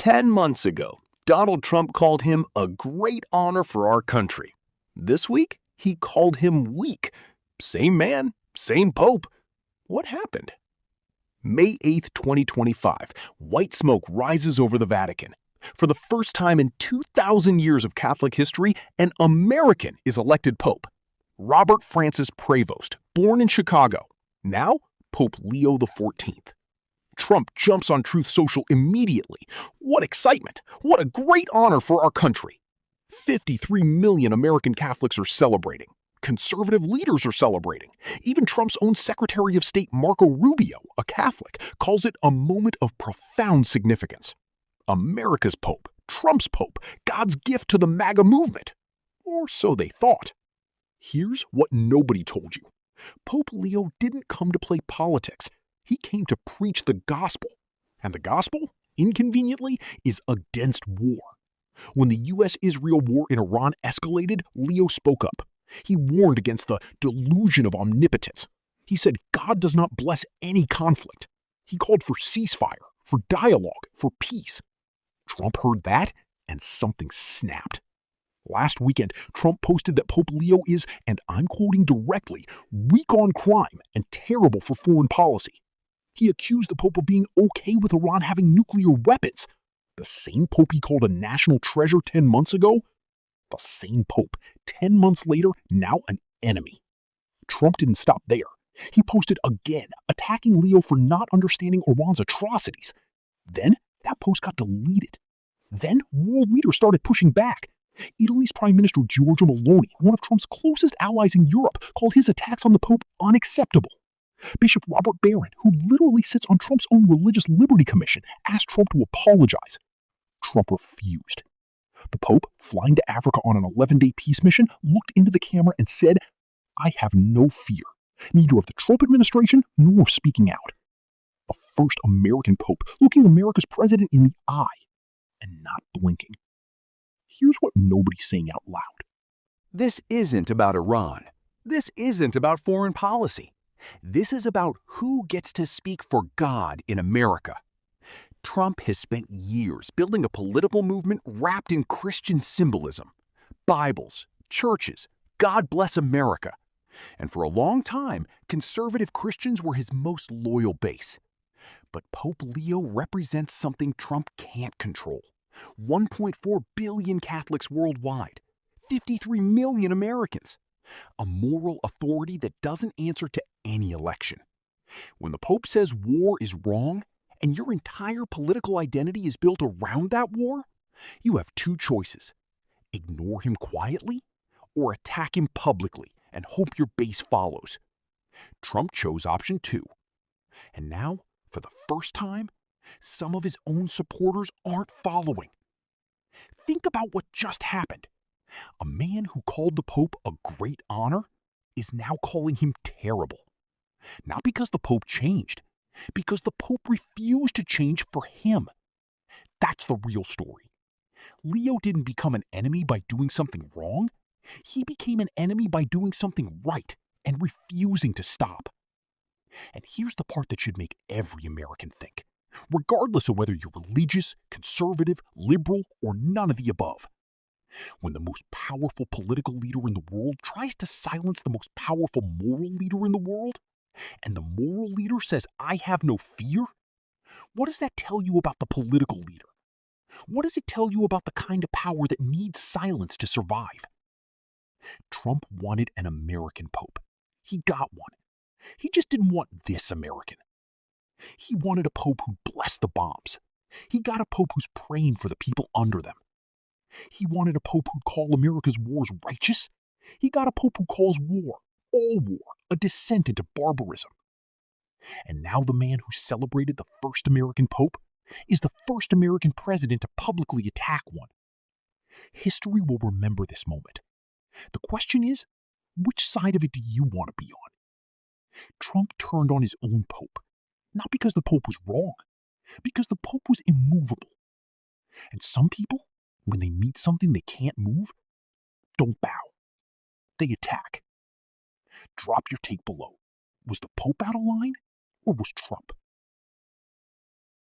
10 months ago, Donald Trump called him a great honor for our country. This week, he called him weak. Same man, same pope. What happened? May 8th, 2025, white smoke rises over the Vatican. For the first time in 2,000 years of Catholic history, an American is elected pope. Robert Francis Prevost, born in Chicago. Now, Pope Leo XIV. Trump jumps on Truth Social immediately. What excitement! What a great honor for our country! 53 million American Catholics are celebrating. Conservative leaders are celebrating. Even Trump's own Secretary of State Marco Rubio, a Catholic, calls it a moment of profound significance. America's Pope, Trump's Pope, God's gift to the MAGA movement. Or so they thought. Here's what nobody told you. Pope Leo didn't come to play politics. He came to preach the gospel. And the gospel, inconveniently, is against war. When the U.S.-Israel war in Iran escalated, Leo spoke up. He warned against the delusion of omnipotence. He said God does not bless any conflict. He called for ceasefire, for dialogue, for peace. Trump heard that, and something snapped. Last weekend, Trump posted that Pope Leo is, and I'm quoting directly, weak on crime and terrible for foreign policy. He accused the Pope of being okay with Iran having nuclear weapons. The same Pope he called a national treasure 10 months ago? The same Pope, 10 months later, now an enemy. Trump didn't stop there. He posted again, attacking Leo for not understanding Iran's atrocities. Then, that post got deleted. Then, world leaders started pushing back. Italy's Prime Minister Giorgia Meloni, one of Trump's closest allies in Europe, called his attacks on the Pope unacceptable. Bishop Robert Barron, who literally sits on Trump's own Religious Liberty Commission, asked Trump to apologize. Trump refused. The Pope, flying to Africa on an 11-day peace mission, looked into the camera and said, "I have no fear, neither of the Trump administration nor of speaking out." The first American Pope looking America's president in the eye and not blinking. Here's what nobody's saying out loud. This isn't about Iran. This isn't about foreign policy. This is about who gets to speak for God in America. Trump has spent years building a political movement wrapped in Christian symbolism. Bibles, churches, God bless America. And for a long time, conservative Christians were his most loyal base. But Pope Leo represents something Trump can't control. 1.4 billion Catholics worldwide, 53 million Americans. A moral authority that doesn't answer to any election. When the Pope says war is wrong, and your entire political identity is built around that war, you have two choices. Ignore him quietly, or attack him publicly and hope your base follows. Trump chose option 2. And now, for the first time, some of his own supporters aren't following. Think about what just happened. A man who called the Pope a great honor is now calling him terrible. Not because the Pope changed, because the Pope refused to change for him. That's the real story. Leo didn't become an enemy by doing something wrong. He became an enemy by doing something right and refusing to stop. And here's the part that should make every American think, regardless of whether you're religious, conservative, liberal, or none of the above. When the most powerful political leader in the world tries to silence the most powerful moral leader in the world, and the moral leader says, "I have no fear," what does that tell you about the political leader? What does it tell you about the kind of power that needs silence to survive? Trump wanted an American Pope. He got one. He just didn't want this American. He wanted a Pope who blessed the bombs. He got a Pope who's praying for the people under them. He wanted a Pope who'd call America's wars righteous. He got a Pope who calls war, all war, a descent into barbarism. And now the man who celebrated the first American Pope is the first American president to publicly attack one. History will remember this moment. The question is, which side of it do you want to be on? Trump turned on his own Pope, not because the Pope was wrong, because the Pope was immovable. And some people, when they meet something they can't move, don't bow. They attack. Drop your take below. Was the Pope out of line, or was Trump?